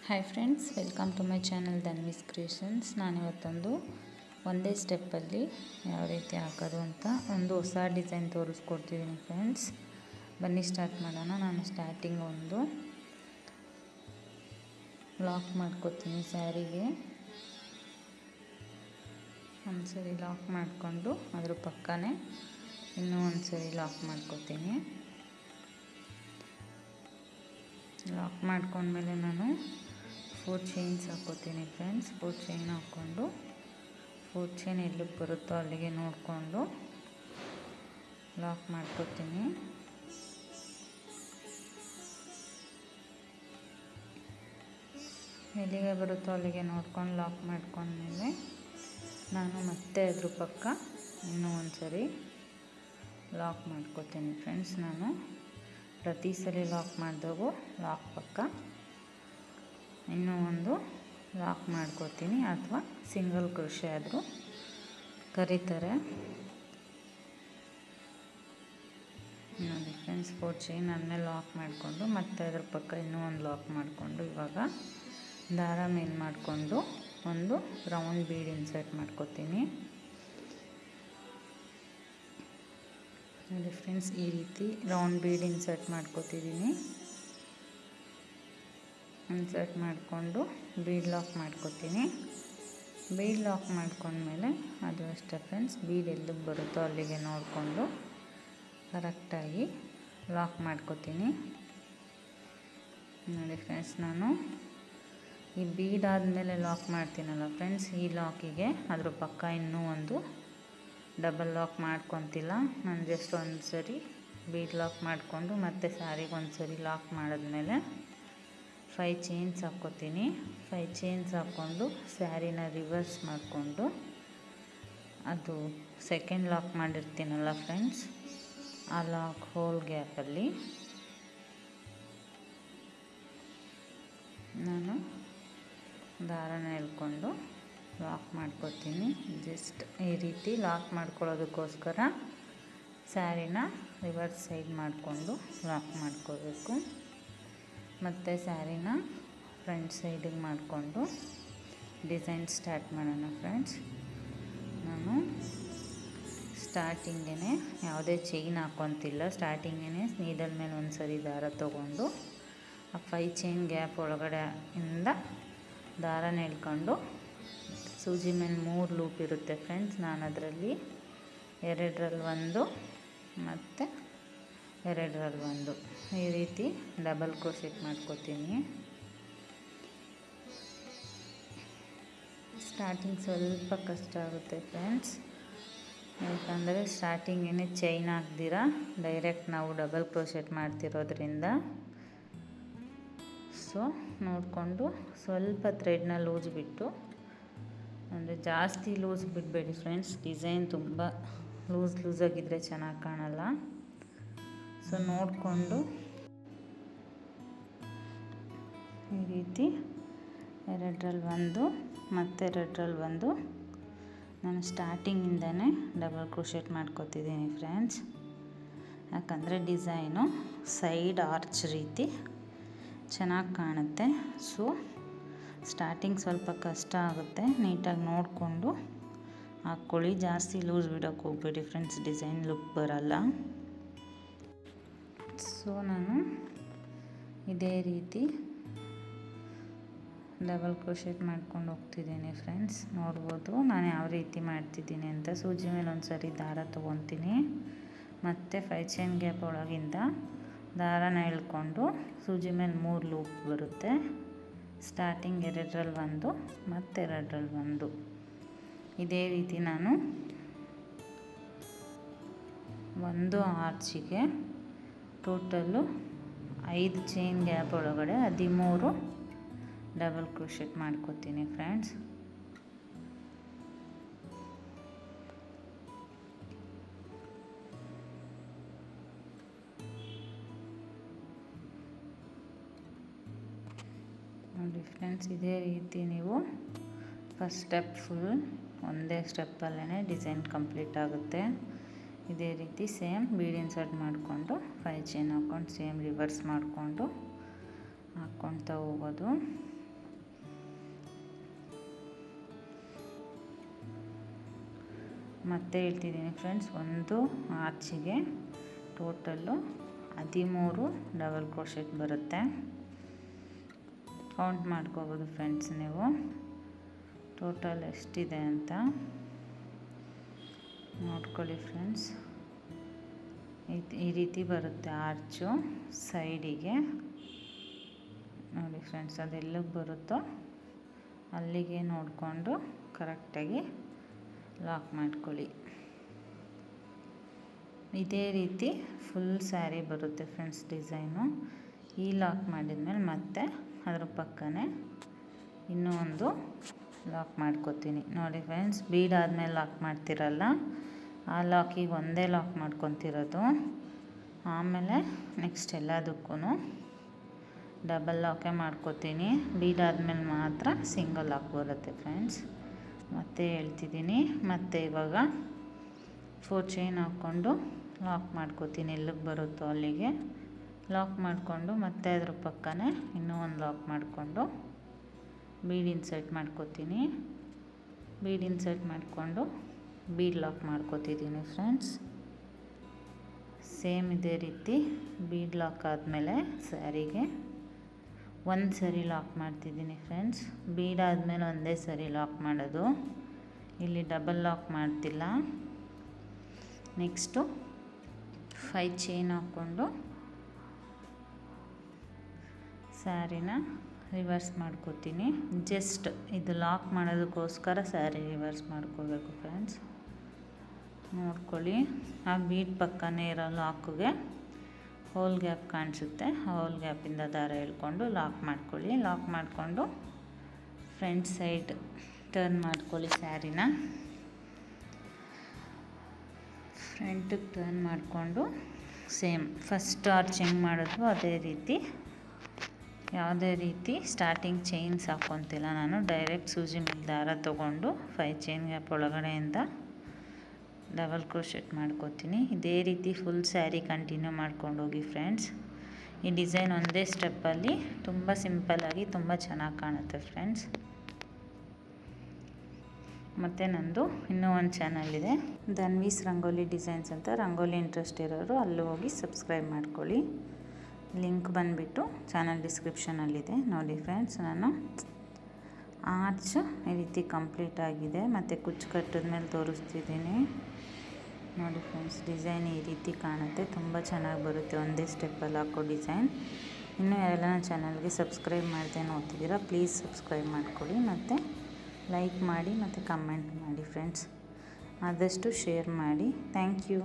Hi friends, welcome to my channel Dhanvi's creations. ನಾನಿವತ್ತೊಂದು ಒಂದೇ ಸ್ಟೆಪ್ಪಲ್ಲಿ ಯಾವ ರೀತಿ ಹಾಕೋದು ಅಂತ ಒಂದು ಹೊಸ ಡಿಸೈನ್ ತೋರಿಸ್ಕೊಡ್ತಿದ್ದೀನಿ ಫ್ರೆಂಡ್ಸ್. ಬನ್ನಿ ಸ್ಟಾರ್ಟ್ ಮಾಡೋಣ. ನಾನು ಸ್ಟಾರ್ಟಿಂಗ್ ಒಂದು ಲಾಕ್ ಮಾಡ್ಕೊತೀನಿ. ಸ್ಯಾರಿಗೆ ಒಂದು ಸರಿ ಲಾಕ್ ಮಾಡಿಕೊಂಡು ಅದ್ರ ಪಕ್ಕನೇ ಇನ್ನೂ ಒಂದು ಸರಿ ಲಾಕ್ ಮಾಡ್ಕೊತೀನಿ. ಲಾಕ್ ಮಾಡ್ಕೊಂಡ್ಮೇಲೆ ನಾನು 4 ಚೈನ್ಸ್ ಹಾಕ್ಕೋತೀನಿ ಫ್ರೆಂಡ್ಸ್. 4 ಚೈನ್ ಹಾಕ್ಕೊಂಡು 4 ಚೈನ್ ಎಲ್ಲಿಗೆ ಬರುತ್ತೋ ಅಲ್ಲಿಗೆ ನೋಡಿಕೊಂಡು ಲಾಕ್ ಮಾಡ್ಕೋತೀನಿ. ಎಲ್ಲಿಗೆ ಬರುತ್ತೋ ಅಲ್ಲಿಗೆ ನೋಡ್ಕೊಂಡು ಲಾಕ್ ಮಾಡ್ಕೊಂಡ್ಮೇಲೆ ನಾನು ಮತ್ತೆ ಅದ್ರ ಪಕ್ಕ ಇನ್ನೂ ಒಂದು ಸರಿ ಲಾಕ್ ಮಾಡ್ಕೋತೀನಿ ಫ್ರೆಂಡ್ಸ್. ನಾನು ಪ್ರತಿ ಸಲ ಲಾಕ್ ಮಾಡಿದಾಗೂ ಲಾಕ್ ಪಕ್ಕ ಇನ್ನೂ ಒಂದು ಲಾಕ್ ಮಾಡ್ಕೋತೀನಿ, ಅಥವಾ ಸಿಂಗಲ್ ಕ್ರೋಶೆ ಆದರೂ ಕರೀತಾರೆ. ನೋಡಿ ಫ್ರೆಂಡ್ಸ್, 4 ಚೈನ್ ಅದನ್ನೇ ಲಾಕ್ ಮಾಡಿಕೊಂಡು ಮತ್ತೆ ಅದ್ರ ಪಕ್ಕ ಇನ್ನೂ ಒಂದು ಲಾಕ್ ಮಾಡಿಕೊಂಡು ಇವಾಗ ದಾರ ಮೇಲೆ ಮಾಡಿಕೊಂಡು ಒಂದು ರೌಂಡ್ ಬೀಡ್ ಇನ್ಸರ್ಟ್ ಮಾಡ್ಕೋತೀನಿ. ನೋಡಿ ಫ್ರೆಂಡ್ಸ್, ಈ ರೀತಿ ರೌಂಡ್ ಬೀಡ್ ಇನ್ಸರ್ಟ್ ಮಾಡ್ಕೋತಿದ್ದೀನಿ. ಇನ್ಸರ್ಟ್ ಮಾಡಿಕೊಂಡು ಬೀಡ್ ಲಾಕ್ ಮಾಡ್ಕೋತೀನಿ. ಬೀಡ್ ಲಾಕ್ ಮಾಡ್ಕೊಂಡ್ಮೇಲೆ ಅದು ಅಷ್ಟೇ ಫ್ರೆಂಡ್ಸ್, ಬೀಡ್ ಎಲ್ಲಿಗೆ ಬರುತ್ತೋ ಅಲ್ಲಿಗೆ ನೋಡಿಕೊಂಡು ಕರೆಕ್ಟಾಗಿ ಲಾಕ್ ಮಾಡ್ಕೋತೀನಿ. ನೋಡಿ ಫ್ರೆಂಡ್ಸ್, ನಾನು ಈ ಬೀಡ್ ಆದಮೇಲೆ ಲಾಕ್ ಮಾಡ್ತೀನಲ್ಲ ಫ್ರೆಂಡ್ಸ್, ಈ ಲಾಕಿಗೆ ಅದ್ರ ಪಕ್ಕ ಇನ್ನೂ ಒಂದು ಡಬಲ್ ಲಾಕ್ ಮಾಡ್ಕೊತಿಲ್ಲ. ನಾನು ಜಸ್ಟ್ ಒಂದು ಸರಿ ಬೀಡ್ ಲಾಕ್ ಮಾಡಿಕೊಂಡು ಮತ್ತೆ ಸ್ಯಾರಿಗೆ ಒಂದು ಸರಿ ಲಾಕ್ ಮಾಡಿದ್ಮೇಲೆ 5 ಚೈನ್ಸ್ ಹಾಕ್ಕೋತೀನಿ. 5 ಚೈನ್ಸ್ ಹಾಕ್ಕೊಂಡು ಸ್ಯಾರಿನ ರಿವರ್ಸ್ ಮಾಡಿಕೊಂಡು ಅದು ಸೆಕೆಂಡ್ ಲಾಕ್ ಮಾಡಿರ್ತೀನಲ್ಲ ಫ್ರೆಂಡ್ಸ್, ಆ ಲಾಕ್ ಹೋಲ್ ಗ್ಯಾಪಲ್ಲಿ ನಾನು ದಾರನ ಎಳ್ಕೊಂಡು ಲಾಕ್ ಮಾಡ್ಕೋತೀನಿ. ಜಸ್ಟ್ ಈ ರೀತಿ ಲಾಕ್ ಮಾಡ್ಕೊಳ್ಳೋದಕ್ಕೋಸ್ಕರ ಸ್ಯಾರಿನ ರಿವರ್ಸ್ ಸೈಡ್ ಮಾಡಿಕೊಂಡು ಲಾಕ್ ಮಾಡ್ಕೋಬೇಕು. ಮತ್ತು ಸ್ಯಾರಿನ ಫ್ರಂಟ್ ಸೈಡಿಗೆ ಮಾಡಿಕೊಂಡು ಡಿಸೈನ್ ಸ್ಟಾರ್ಟ್ ಮಾಡೋಣ ಫ್ರೆಂಡ್ಸ್. ನಾನು ಸ್ಟಾರ್ಟಿಂಗೇ ಯಾವುದೇ ಚೈನ್ ಹಾಕ್ಕೊತಿಲ್ಲ. ಸ್ಟಾರ್ಟಿಂಗೇ ನೀಡಲ್ ಮೇಲೆ ಒಂದು ಸರಿ ದಾರ ತೊಗೊಂಡು ಆ 5 ಚೈನ್ ಗ್ಯಾಪ್ ಒಳಗಡೆ ಇಂದ ದಾರನ ಎಳ್ಕೊಂಡು ಸೂಜಿ ಮೇಲೆ 3 ಲೂಪ್ ಇರುತ್ತೆ ಫ್ರೆಂಡ್ಸ್. ನಾನು ಅದರಲ್ಲಿ 2ರಲ್ಲಿ 1 ಮತ್ತು 2ರಲ್ಲಿ 1 ಈ ರೀತಿ ಡಬಲ್ ಕ್ರೋಶೆಟ್ ಮಾಡ್ಕೋತೀನಿ. ಸ್ಟಾರ್ಟಿಂಗ್ ಸ್ವಲ್ಪ ಕಷ್ಟ ಆಗುತ್ತೆ ಫ್ರೆಂಡ್ಸ್, ಯಾಕಂದರೆ ಸ್ಟಾರ್ಟಿಂಗೇ ಚೈನ್ ಹಾಕ್ದಿರ ಡೈರೆಕ್ಟ್ ನಾವು ಡಬಲ್ ಕ್ರೋಶೆಟ್ ಮಾಡ್ತಿರೋದ್ರಿಂದ. ಸೊ ನೋಡಿಕೊಂಡು ಸ್ವಲ್ಪ ಥ್ರೆಡ್ನ ಲೂಸ್ ಬಿಟ್ಟು, ಅಂದರೆ ಜಾಸ್ತಿ ಲೂಸ್ ಬಿಡಬೇಡಿ ಫ್ರೆಂಡ್ಸ್, ಡಿಸೈನ್ ತುಂಬ ಲೂಸಾಗಿದ್ದರೆ ಚೆನ್ನಾಗಿ ಕಾಣಲ್ಲ. ಸೊ ನೋಡಿಕೊಂಡು ಈ ರೀತಿ 2ರಲ್ಲಿ 1 ಮತ್ತು 2ರಲ್ಲಿ 1 ನಾನು ಸ್ಟಾರ್ಟಿಂಗಿಂದನೇ ಡಬಲ್ ಕ್ರೋಶೆಟ್ ಮಾಡ್ಕೋತಿದ್ದೀನಿ ಫ್ರೆಂಡ್ಸ್. ಯಾಕಂದರೆ ಡಿಸೈನು ಸೈಡ್ ಆರ್ಚ್ ರೀತಿ ಚೆನ್ನಾಗಿ ಕಾಣುತ್ತೆ. ಸೊ ಸ್ಟಾರ್ಟಿಂಗ್ ಸ್ವಲ್ಪ ಕಷ್ಟ ಆಗುತ್ತೆ, ನೀಟಾಗಿ ನೋಡಿಕೊಂಡು ಹಾಕ್ಕೊಳ್ಳಿ. ಜಾಸ್ತಿ ಲೂಸ್ ಬಿಡೋಕ್ಕೆ ಹೋಗಬೇಡಿ ಫ್ರೆಂಡ್ಸ್, ಡಿಸೈನ್ ಲುಕ್ ಬರಲ್ಲ. ಸೊ ನಾನು ಇದೇ ರೀತಿ ಡಬಲ್ ಕ್ರೋಶೆಟ್ ಮಾಡ್ಕೊಂಡು ಹೋಗ್ತಿದ್ದೀನಿ ಫ್ರೆಂಡ್ಸ್. ನೋಡ್ಬೋದು ನಾನು ಯಾವ ರೀತಿ ಮಾಡ್ತಿದ್ದೀನಿ ಅಂತ. ಸೂಜಿ ಮೇಲೆ ಒಂದು ಸರಿ ದಾರ ತೊಗೊತೀನಿ, ಮತ್ತು 5 ಚೈನ್ ಗ್ಯಾಪ್ ಒಳಗಿಂದ ದಾರನ ಎಳ್ಕೊಂಡು ಸೂಜಿ ಮೇಲೆ 3 ಲೂಪ್ ಬರುತ್ತೆ. ಸ್ಟಾರ್ಟಿಂಗ್ 2ರಲ್ಲಿ 1 ಮತ್ತು 2ರಲ್ಲಿ 1 ಇದೇ ರೀತಿ ನಾನು ಒಂದು ಆರ್ಚಿಗೆ ಟೋಟಲ್ಲು 5 ಚೈನ್ ಗ್ಯಾಪ್ ಒಳಗಡೆ 13 ಡಬಲ್ ಕ್ರೋಶೆಟ್ ಮಾಡ್ಕೋತೀನಿ ಫ್ರೆಂಡ್ಸ್. ನೋಡಿ ಫ್ರೆಂಡ್ಸ್, ಇದೇ ರೀತಿ ನೀವು ಫಸ್ಟ್ ಸ್ಟೆಪ್ ಫುಲ್ ಒಂದೇ ಸ್ಟೆಪ್ಪಲ್ಲೇ ಡಿಸೈನ್ ಕಂಪ್ಲೀಟ್ ಆಗುತ್ತೆ. ಇದೇ ರೀತಿ ಸೇಮ್ ಬೀಡ್ ಇನ್ಸರ್ಟ್ ಮಾಡಿಕೊಂಡು 5 ಚೈನ್ ಹಾಕ್ಕೊಂಡು ಸೇಮ್ ರಿವರ್ಸ್ ಮಾಡಿಕೊಂಡು ಹಾಕ್ಕೊಳ್ತಾ ಹೋಗೋದು. ಮತ್ತೆ ಹೇಳ್ತಿದ್ದೀನಿ ಫ್ರೆಂಡ್ಸ್, ಒಂದು ಆರ್ಚಿಗೆ ಟೋಟಲ್ಲು 13 ಡಬಲ್ ಕ್ರೋಶೆಟ್ ಬರುತ್ತೆ. ಕೌಂಟ್ ಮಾಡ್ಕೋಬೋದು ಫ್ರೆಂಡ್ಸ್ ನೀವು ಟೋಟಲ್ ಎಷ್ಟಿದೆ ಅಂತ ನೋಡ್ಕೊಳ್ಳಿ ಫ್ರೆಂಡ್ಸ್. ಈ ರೀತಿ ಬರುತ್ತೆ ಆರ್ಚು ಸೈಡಿಗೆ ನೋಡಿ ಫ್ರೆಂಡ್ಸ್. ಅದೆಲ್ಲಿಗೆ ಬರುತ್ತೋ ಅಲ್ಲಿಗೆ ನೋಡಿಕೊಂಡು ಕರೆಕ್ಟಾಗಿ ಲಾಕ್ ಮಾಡ್ಕೊಳ್ಳಿ. ಇದೇ ರೀತಿ ಫುಲ್ ಸ್ಯಾರಿ ಬರುತ್ತೆ ಫ್ರೆಂಡ್ಸ್ ಡಿಸೈನು. ಈ ಲಾಕ್ ಮಾಡಿದ್ಮೇಲೆ ಮತ್ತೆ ಅದ್ರ ಪಕ್ಕನೇ ಇನ್ನೂ ಒಂದು ಲಾಕ್ ಮಾಡ್ಕೋತೀನಿ ನೋಡಿ ಫ್ರೆಂಡ್ಸ್. ಬೀಡ್ ಆದಮೇಲೆ ಲಾಕ್ ಮಾಡ್ತಿರಲ್ಲ, ಆ ಲಾಕಿಗೆ ಒಂದೇ ಲಾಕ್ ಮಾಡ್ಕೊತಿರೋದು. ಆಮೇಲೆ ನೆಕ್ಸ್ಟ್ ಎಲ್ಲದಕ್ಕೂ ಡಬಲ್ ಲಾಕೇ ಮಾಡ್ಕೋತೀನಿ. ಬೀಡ್ ಆದಮೇಲೆ ಮಾತ್ರ ಸಿಂಗಲ್ ಲಾಕ್ ಬರುತ್ತೆ ಫ್ರೆಂಡ್ಸ್. ಮತ್ತೆ ಹೇಳ್ತಿದ್ದೀನಿ, ಮತ್ತೆ ಇವಾಗ 4 ಚೈನ್ ಹಾಕ್ಕೊಂಡು ಲಾಕ್ ಮಾಡ್ಕೋತೀನಿ. ಎಲ್ಲಿಗೆ ಬರುತ್ತೋ ಅಲ್ಲಿಗೆ ಲಾಕ್ ಮಾಡಿಕೊಂಡು ಮತ್ತೆ ಅದ್ರ ಪಕ್ಕನೇ ಇನ್ನೂ ಒಂದು ಲಾಕ್ ಮಾಡಿಕೊಂಡು ಬೀಡ್ ಇನ್ಸರ್ಟ್ ಮಾಡ್ಕೋತೀನಿ. ಬೀಡ್ ಇನ್ಸರ್ಟ್ ಮಾಡಿಕೊಂಡು ಬೀಡ್ ಲಾಕ್ ಮಾಡ್ಕೋತಿದ್ದೀನಿ ಫ್ರೆಂಡ್ಸ್. ಸೇಮ್ ಇದೇ ರೀತಿ ಬೀಡ್ ಲಾಕ್ ಆದಮೇಲೆ ಸ್ಯಾರಿಗೆ ಒಂದು ಸರಿ ಲಾಕ್ ಮಾಡ್ತಿದ್ದೀನಿ ಫ್ರೆಂಡ್ಸ್. ಬೀಡ್ ಆದಮೇಲೆ ಒಂದೇ ಸರಿ ಲಾಕ್ ಮಾಡೋದು, ಇಲ್ಲಿ ಡಬಲ್ ಲಾಕ್ ಮಾಡ್ತಿಲ್ಲ. ನೆಕ್ಸ್ಟು 5 ಚೈನ್ ಹಾಕ್ಕೊಂಡು ಸ್ಯಾರಿನ ರಿವರ್ಸ್ ಮಾಡ್ಕೋತೀನಿ. ಜಸ್ಟ್ ಇದು ಲಾಕ್ ಮಾಡೋದಕ್ಕೋಸ್ಕರ ಸ್ಯಾರಿ ರಿವರ್ಸ್ ಮಾಡ್ಕೋಬೇಕು ಫ್ರೆಂಡ್ಸ್. ನೋಡ್ಕೊಳ್ಳಿ, ಆ ಬೀಡ್ ಪಕ್ಕನೇ ಇರೋ ಲಾಕಿಗೆ ಹೋಲ್ ಗ್ಯಾಪ್ ಕಾಣಿಸುತ್ತೆ. ಹೋಲ್ ಗ್ಯಾಪಿಂದ ದಾರ ಎಳ್ಕೊಂಡು ಲಾಕ್ ಮಾಡ್ಕೊಳ್ಳಿ. ಲಾಕ್ ಮಾಡಿಕೊಂಡು ಫ್ರಂಟ್ ಸೈಡ್ ಟರ್ನ್ ಮಾಡ್ಕೊಳ್ಳಿ. ಸ್ಯಾರಿನ ಫ್ರಂಟಿಗೆ ಟರ್ನ್ ಮಾಡಿಕೊಂಡು ಸೇಮ್ ಫಸ್ಟ್ ಆರ್ಚ್ ಹೆಂಗೆ ಮಾಡೋದು ಅದೇ ರೀತಿ, ಯಾವುದೇ ರೀತಿ ಸ್ಟಾರ್ಟಿಂಗ್ ಚೈನ್ಸ್ ಹಾಕ್ಕೊತಿಲ್ಲ ನಾನು. ಡೈರೆಕ್ಟ್ ಸೂಜಿ ಮೇಲೆ ದಾರ ತೊಗೊಂಡು 5 ಚೈನ್ ಗ್ಯಾಪ್ ಒಳಗಡೆಯಿಂದ ಡಬಲ್ ಕ್ರೋಶೆಟ್ ಮಾಡ್ಕೋತೀನಿ. ಇದೇ ರೀತಿ ಫುಲ್ ಸ್ಯಾರಿ ಕಂಟಿನ್ಯೂ ಮಾಡ್ಕೊಂಡು ಹೋಗಿ ಫ್ರೆಂಡ್ಸ್. ಈ ಡಿಸೈನ್ ಒಂದೇ ಸ್ಟೆಪ್ಪಲ್ಲಿ ತುಂಬ ಸಿಂಪಲ್ಲಾಗಿ ತುಂಬ ಚೆನ್ನಾಗಿ ಕಾಣುತ್ತೆ ಫ್ರೆಂಡ್ಸ್. ಮತ್ತು ನಂದು ಇನ್ನೂ ಒಂದು ಚಾನಲ್ ಇದೆ, ಧನ್ವೀಸ್ ರಂಗೋಲಿ ಡಿಸೈನ್ಸ್ ಅಂತ. ರಂಗೋಲಿ ಇಂಟ್ರೆಸ್ಟ್ ಇರೋರು ಅಲ್ಲಿ ಹೋಗಿ ಸಬ್ಸ್ಕ್ರೈಬ್ ಮಾಡ್ಕೊಳ್ಳಿ. ಲಿಂಕ್ ಬಂದುಬಿಟ್ಟು ಚಾನಲ್ ಡಿಸ್ಕ್ರಿಪ್ಷನಲ್ಲಿದೆ ನೋಡಿ ಫ್ರೆಂಡ್ಸ್. ನಾನು ಆರ್ಚ್ ಈ ರೀತಿ ಕಂಪ್ಲೀಟ್ ಆಗಿದೆ. ಮತ್ತು ಕುಚ್ಚು ಕಟ್ಟಿದ್ಮೇಲೆ ತೋರಿಸ್ತಿದ್ದೀನಿ ನೋಡಿ ಫ್ರೆಂಡ್ಸ್. ಡಿಸೈನ್ ಈ ರೀತಿ ಕಾಣುತ್ತೆ, ತುಂಬ ಚೆನ್ನಾಗಿ ಬರುತ್ತೆ ಒಂದೇ ಸ್ಟೆಪ್ಪಲ್ಲಿ ಹಾಕೋ ಡಿಸೈನ್. ಇನ್ನೂ ಯಾರೆಲ್ಲ ನನ್ನ ಚಾನಲ್ಗೆ ಸಬ್ಸ್ಕ್ರೈಬ್ ಮಾಡದೆ ನೋಡ್ತಿದ್ದೀರಾ ಪ್ಲೀಸ್ ಸಬ್ಸ್ಕ್ರೈಬ್ ಮಾಡ್ಕೊಳ್ಳಿ, ಮತ್ತು ಲೈಕ್ ಮಾಡಿ ಮತ್ತು ಕಮೆಂಟ್ ಮಾಡಿ ಫ್ರೆಂಡ್ಸ್. ಆದಷ್ಟು ಶೇರ್ ಮಾಡಿ. Thank you.